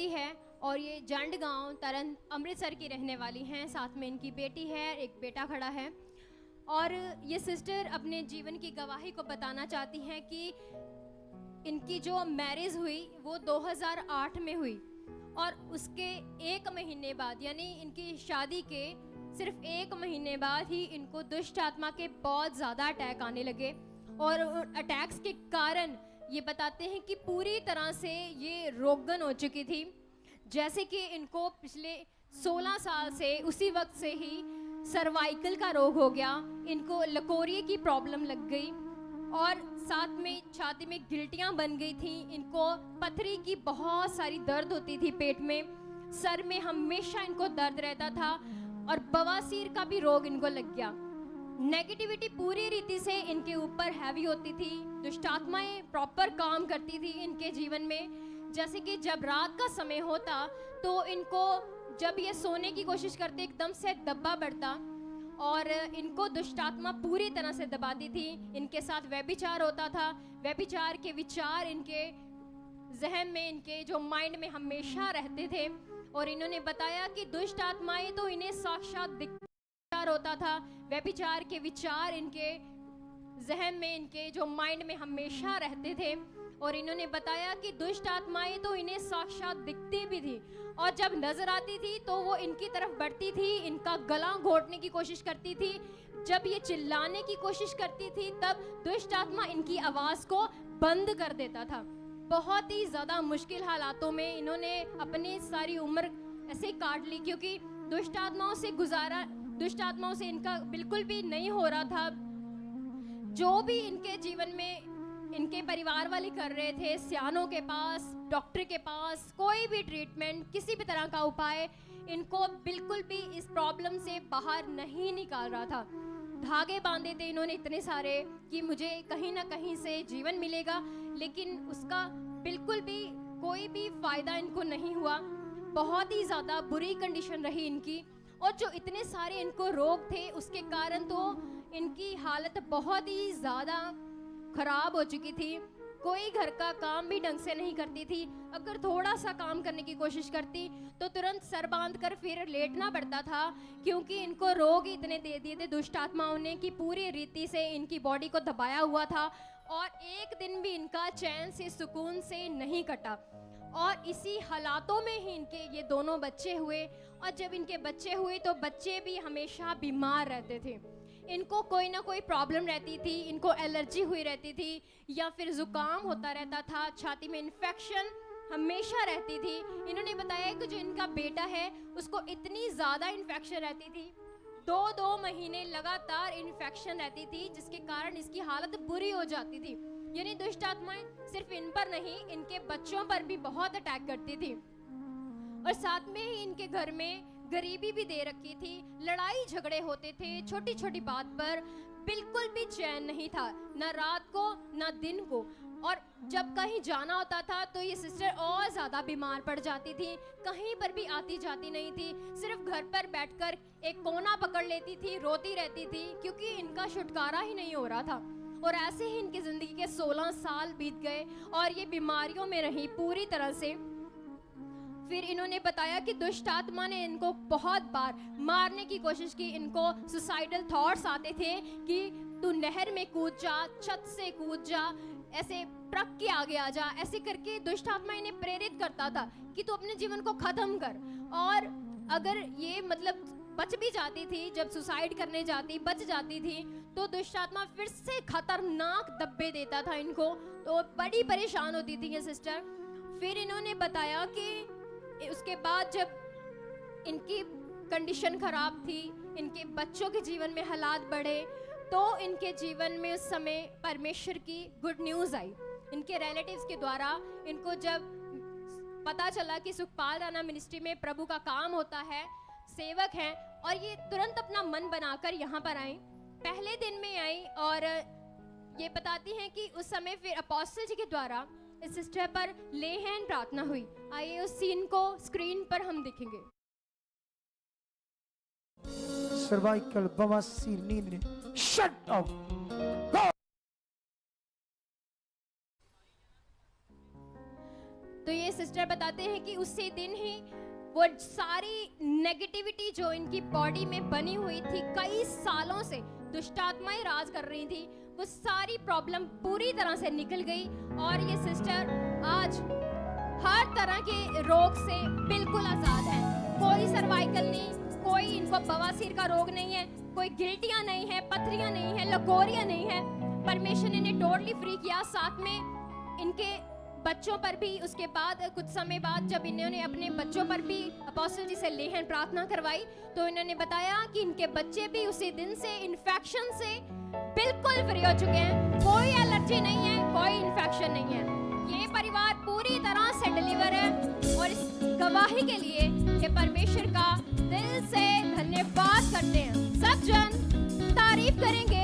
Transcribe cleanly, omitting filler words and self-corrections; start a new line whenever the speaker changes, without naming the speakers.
है और ये जंड गांव तरन अमृतसर की रहने वाली हैं। साथ में इनकी बेटी है, एक बेटा खड़ा है। और ये सिस्टर अपने जीवन की गवाही को बताना चाहती हैं कि इनकी जो मैरिज हुई वो 2008 में हुई और उसके 1 महीने बाद, यानी इनकी शादी के सिर्फ 1 महीने बाद ही इनको दुष्ट आत्मा के बहुत ज़्यादा अटैक आने लगे। और अटैक्स के कारण ये बताते हैं कि पूरी तरह से ये रोगन हो चुकी थी। जैसे कि इनको पिछले 16 साल से उसी वक्त से ही सर्वाइकल का रोग हो गया, इनको लकोरिए की प्रॉब्लम लग गई और साथ में छाती में गिल्टियां बन गई थी। इनको पथरी की बहुत सारी दर्द होती थी, पेट में, सर में हमेशा इनको दर्द रहता था और बवासीर का भी रोग इनको लग गया। नेगेटिविटी पूरी रीति से इनके ऊपर हैवी होती थी। दुष्ट आत्माएं प्रॉपर काम करती थी इनके जीवन में। जैसे कि जब रात का समय होता तो इनको, जब ये सोने की कोशिश करते, एकदम से दबा बढ़ता और इनको दुष्ट आत्मा पूरी तरह से दबाती थी। इनके साथ व्यभिचार होता था। व्यभिचार के विचार इनके जहन में, इनके जो माइंड में हमेशा रहते थे। और इन्होंने बताया कि दुष्ट आत्माएं तो इन्हें साक्षात होता था। व्यभिचार के विचार इनके जहन में, इनके जो माइंड में हमेशा रहते थे। और इन्होंने बताया कि दुष्ट आत्माएं तो इन्हें साक्षात दिखती भी थी और जब नजर आती थी तो वो इनकी तरफ बढ़ती थी, इनका गला घोटने की कोशिश करती थी। जब ये चिल्लाने की कोशिश करती थी तब दुष्ट आत्मा इनकी आवाज को बंद कर देता था। बहुत ही ज्यादा मुश्किल हालातों में इन्होंने अपनी सारी उम्र ऐसे काट ली, क्योंकि दुष्ट आत्माओं से इनका बिल्कुल भी नहीं हो रहा था। जो भी इनके जीवन में इनके परिवार वाले कर रहे थे, सियानों के पास, डॉक्टर के पास, कोई भी ट्रीटमेंट, किसी भी तरह का उपाय इनको बिल्कुल भी इस प्रॉब्लम से बाहर नहीं निकाल रहा था। धागे बांधे थे इन्होंने इतने सारे कि मुझे कहीं ना कहीं से जीवन मिलेगा, लेकिन उसका बिल्कुल भी कोई भी फायदा इनको नहीं हुआ। बहुत ही ज़्यादा बुरी कंडीशन रही इनकी और जो इतने सारे इनको रोग थे उसके कारण तो इनकी हालत बहुत ही ज़्यादा खराब हो चुकी थी। कोई घर का काम भी ढंग से नहीं करती थी। अगर थोड़ा सा काम करने की कोशिश करती तो तुरंत सर बांध कर फिर लेटना पड़ता था, क्योंकि इनको रोग इतने दे दिए थे दुष्ट आत्माओं ने कि पूरी रीति से इनकी बॉडी को दबाया हुआ था और एक दिन भी इनका चैन से, सुकून से नहीं कटा। और इसी हालातों में ही इनके ये दोनों बच्चे हुए और जब इनके बच्चे हुए तो बच्चे भी हमेशा बीमार रहते थे। इनको कोई ना कोई प्रॉब्लम रहती थी, इनको एलर्जी हुई रहती थी या फिर जुकाम होता रहता था, छाती में इन्फेक्शन हमेशा रहती थी। इन्होंने बताया कि जो इनका बेटा है उसको इतनी ज़्यादा इन्फेक्शन रहती थी, 2 महीने लगातार इन्फेक्शन रहती थी, जिसके कारण इसकी हालत बुरी हो जाती थी। यानी दुष्ट आत्माएं सिर्फ इन पर नहीं, इनके बच्चों पर भी बहुत अटैक करती थी। और साथ में ही इनके घर में गरीबी भी दे रखी थी, लड़ाई झगड़े होते थे छोटी छोटी बात पर, बिल्कुल भी चैन नहीं था, ना रात को ना दिन को। और जब कहीं जाना होता था तो ये सिस्टर और ज़्यादा बीमार पड़ जाती थी, कहीं पर भी आती जाती नहीं थी, सिर्फ घर पर बैठकर एक कोना पकड़ लेती थी, रोती रहती थी, क्योंकि इनका छुटकारा ही नहीं हो रहा था। और ऐसे ही इनकी ज़िंदगी के 16 साल बीत गए और ये बीमारियों में रही पूरी तरह से। फिर इन्होंने बताया कि दुष्ट आत्मा ने इनको बहुत बार मारने की कोशिश की। इनको सुसाइडल थॉट्स आते थे कि तू नहर में कूद जा, छत से कूद जा, ऐसे ट्रक के आगे आ जा। ऐसे करके दुष्ट आत्मा इन्हें प्रेरित करता था कि तू अपने जीवन को खत्म कर। और अगर ये मतलब बच भी जाती थी, जब सुसाइड करने जाती, बच जाती थी, तो दुष्ट आत्मा फिर से खतरनाक दब्बे देता था इनको। तो बड़ी परेशान होती थी ये सिस्टर। फिर इन्होंने बताया कि उसके बाद जब इनकी कंडीशन खराब थी, इनके बच्चों के जीवन में हालात बढ़े, तो इनके जीवन में उस समय परमेश्वर की गुड न्यूज़ आई। इनके रिलेटिव्स के द्वारा इनको जब पता चला कि सुखपाल राणा मिनिस्ट्री में प्रभु का काम होता है, सेवक हैं, और ये तुरंत अपना मन बनाकर यहाँ पर आई। पहले दिन में आई और ये बताती हैं कि उस समय फिर अपोस्टल जी के द्वारा इस सिस्टर पर ले हैंड प्रार्थना हुई। आइए उस सीन को स्क्रीन पर हम देखेंगे।
सर्वाइकल बवासीर नींद शट आउट।
तो ये सिस्टर बताते हैं कि उसी दिन ही वो सारी नेगेटिविटी जो इनकी बॉडी में बनी हुई थी, कई सालों से दुष्ट आत्माएं राज कर रही थी, वो सारी प्रॉब्लम पूरी तरह से निकल गई और ये सिस्टर आज हर तरह के रोग से बिल्कुल आजाद है। कोई सर्वाइकल नहीं, कोई इनको बवासीर का रोग नहीं है, कोई गिल्टियां नहीं है, पथरियां नहीं है, लकोरियां नहीं है। परमेश्वर ने इन्हें टोटली फ्री किया। साथ में इनके बच्चों पर भी उसके बाद कुछ समय बाद जब इन्होंने अपने बच्चों पर भी अपोस्टल जी से लेहन प्रार्थना करवाई तो इन्होंने बताया कि इनके बच्चे भी उसी दिन से इन्फेक्शन से बिल्कुल फ्री हो चुके हैं। कोई एलर्जी नहीं है, कोई इन्फेक्शन नहीं है। ये परिवार पूरी तरह से डिलीवर है और इस गवाही के लिए कि परमेश्वर का दिल से धन्यवाद करते हैं। सब जन तारीफ करेंगे